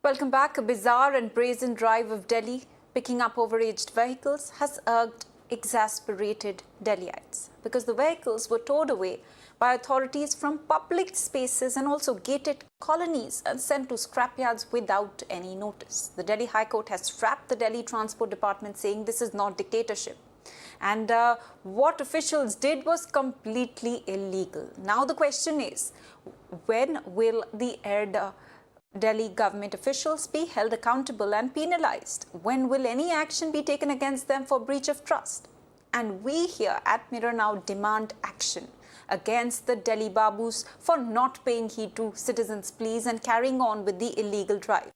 Welcome back. A bizarre and brazen drive of Delhi picking up overaged vehicles has irked exasperated Delhiites because the vehicles were towed away by authorities from public spaces and also gated colonies and sent to scrapyards without any notice. The Delhi High Court has strapped the Delhi Transport Department, saying this is not dictatorship. And what officials did was completely illegal. Now the question is, when will the Delhi government officials be held accountable and penalised? When will any action be taken against them for breach of trust? And we here at Mirror Now demand action against the Delhi Babus for not paying heed to citizens' pleas and carrying on with the illegal drive.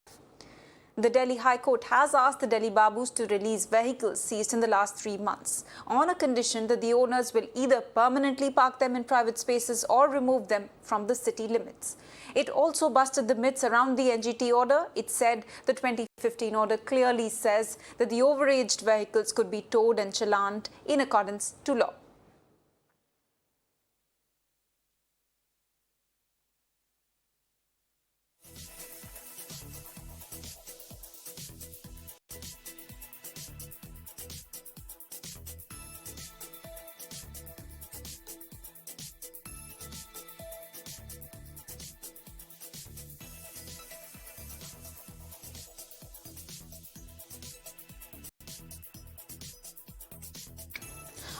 The Delhi High Court has asked the Delhi Babus to release vehicles seized in the last 3 months on a condition that the owners will either permanently park them in private spaces or remove them from the city limits. It also busted the myths around the NGT order. It said the 2015 order clearly says that the overaged vehicles could be towed and challaned in accordance to law.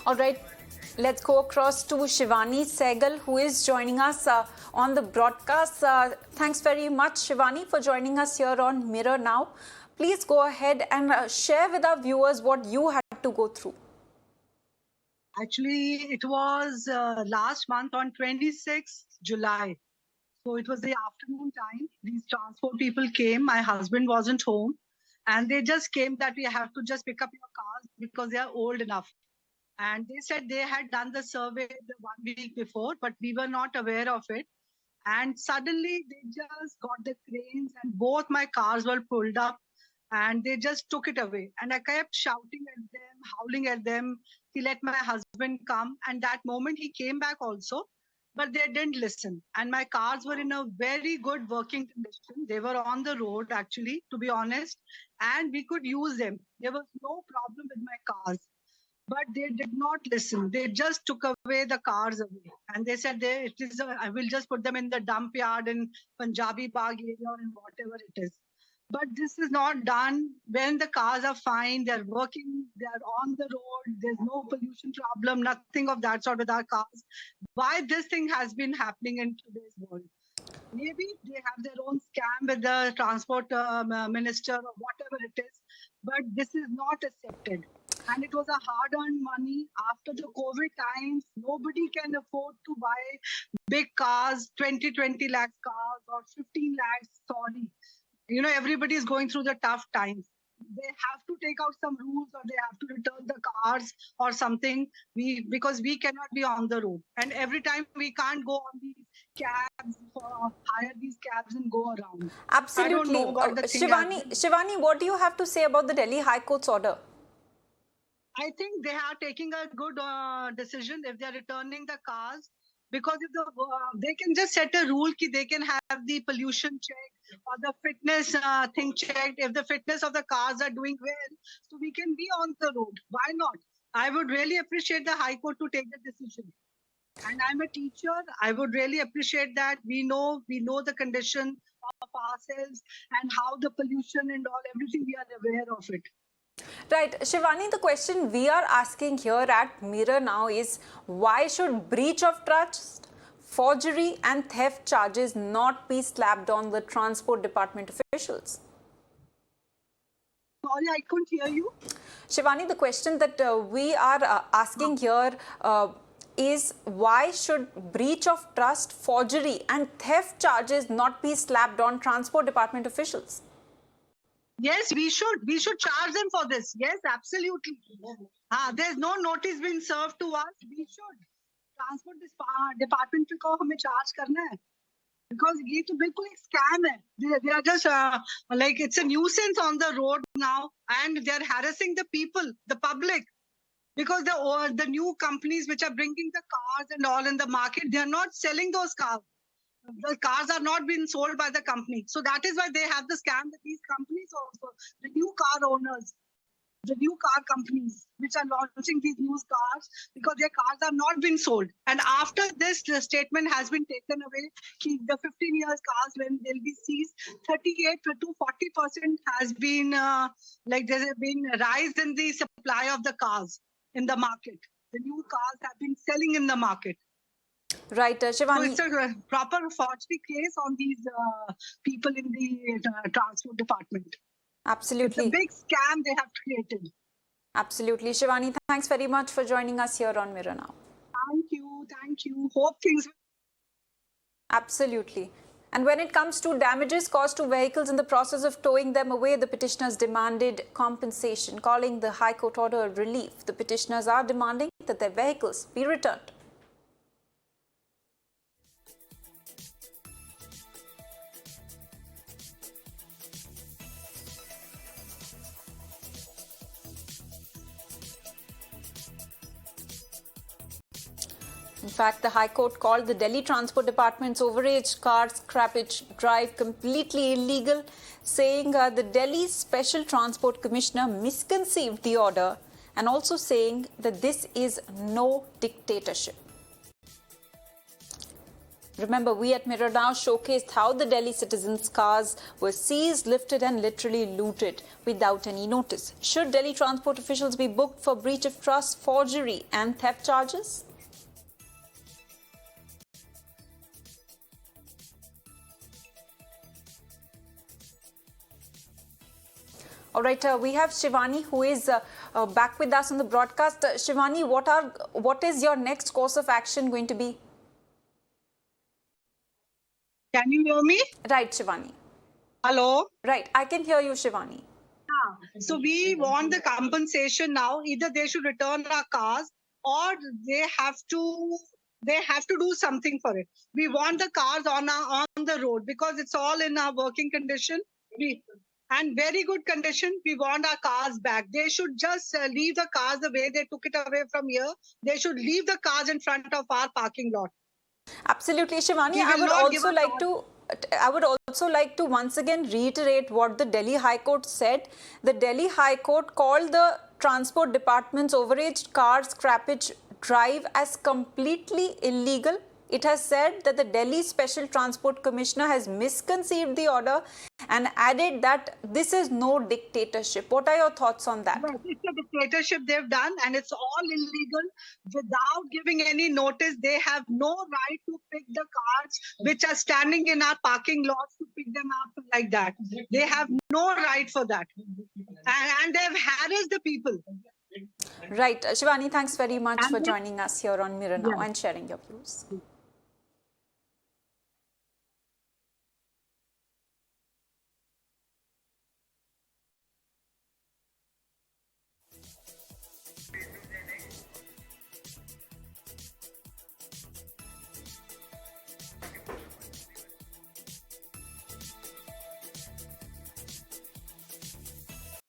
All right, let's go across to Shivani Sehgal, who is joining us on the broadcast. Thanks very much, Shivani, for joining us here on Mirror Now. Please go ahead and share with our viewers what you had to go through. Actually, it was last month on 26th July. So it was the afternoon time. These transport people came. My husband wasn't home. And they just came that we have to just pick up your cars because they are old enough. And they said they had done the survey the 1 week before, but we were not aware of it. And suddenly they just got the cranes and both my cars were pulled up and they just took it away. And I kept shouting at them, howling at them. He let my husband come. And that moment he came back also, but they didn't listen. And my cars were in a very good working condition. They were on the road, actually, to be honest, and we could use them. There was no problem with my cars. But they did not listen. They just took away the cars away. And they said, I will just put them in the dump yard in Punjabi Bagh area or in whatever it is. But this is not done when the cars are fine, they're working, they're on the road, there's no pollution problem, nothing of that sort with our cars. Why this thing has been happening in today's world? Maybe they have their own scam with the transport minister or whatever it is, but this is not accepted. And it was a hard-earned money. After the COVID times, nobody can afford to buy big cars, 20 lakhs cars or 15 lakhs, sorry. You know, everybody is going through the tough times. They have to take out some rules or they have to return the cars or something because we cannot be on the road. And every time we can't go on these cabs, hire these cabs and go around. Absolutely. I don't know about the Shivani, what do you have to say about the Delhi High Court's order? I think they are taking a good decision if they are returning the cars, because if they can just set a rule that they can have the pollution checked or the fitness thing checked. If the fitness of the cars are doing well, so we can be on the road. Why not? I would really appreciate the High Court to take the decision. And I'm a teacher. I would really appreciate that. We know the condition of ourselves and how the pollution and all, everything we are aware of it. Right. Shivani, the question we are asking here at Mirror Now is, why should breach of trust, forgery and theft charges not be slapped on the Transport Department officials? Sorry, I couldn't hear you. Shivani, the question that we are asking here is, why should breach of trust, forgery and theft charges not be slapped on Transport Department officials? Yes, we should charge them for this. Yes, absolutely. There's no notice being served to us. We should. Transport department को हमें charge करना है. Because ये तो बिल्कुल एक scam है. They are just like, it's a nuisance on the road now, and they are harassing the people, the public. Because the new companies which are bringing the cars and all in the market, they are not selling those cars. The cars are not being sold by the company. So that is why they have the scam that these companies also, the new car owners, the new car companies which are launching these new cars because their cars are not being sold. And after this, the statement has been taken away. The 15 years cars, when they'll be seized, 38 to 40% has been like there's been a rise in the supply of the cars in the market. The new cars have been selling in the market. Right, Shivani. So it's a proper forgery case on these people in the transport department. Absolutely. It's a big scam they have created. Absolutely. Shivani, thanks very much for joining us here on Mirror Now. Thank you. Thank you. Hope things. Absolutely. And when it comes to damages caused to vehicles in the process of towing them away, the petitioners demanded compensation. Calling the High Court order a relief, the petitioners are demanding that their vehicles be returned. In fact, the High Court called the Delhi Transport Department's overage car scrappage drive completely illegal, saying the Delhi Special Transport Commissioner misconceived the order and also saying that this is no dictatorship. Remember, we at Mirror Now showcased how the Delhi citizens' cars were seized, lifted and literally looted without any notice. Should Delhi transport officials be booked for breach of trust, forgery and theft charges? All right, we have Shivani who is back with us on the broadcast. Shivani, what is your next course of action going to be? Can you hear me? Right, Shivani. Hello? Right, I can hear you, Shivani. So we want the compensation now. Either they should return our cars or they have to do something for it. We want the cars on the road because it's all in our working condition. And very good condition. We want our cars back. They should just leave the cars the way they took it away from here. They should leave the cars in front of our parking lot. Absolutely, Shivani. I would also like to once again reiterate what the Delhi High Court said. The Delhi High Court called the Transport Department's overaged car scrappage drive as completely illegal. It has said that the Delhi Special Transport Commissioner has misconceived the order and added that this is no dictatorship. What are your thoughts on that? Yes, it's a dictatorship they've done and it's all illegal. Without giving any notice, they have no right to pick the cars which are standing in our parking lots to pick them up like that. They have no right for that. And they've harassed the people. Right. Shivani, thanks very much for joining us here on Mirror Now and sharing your views.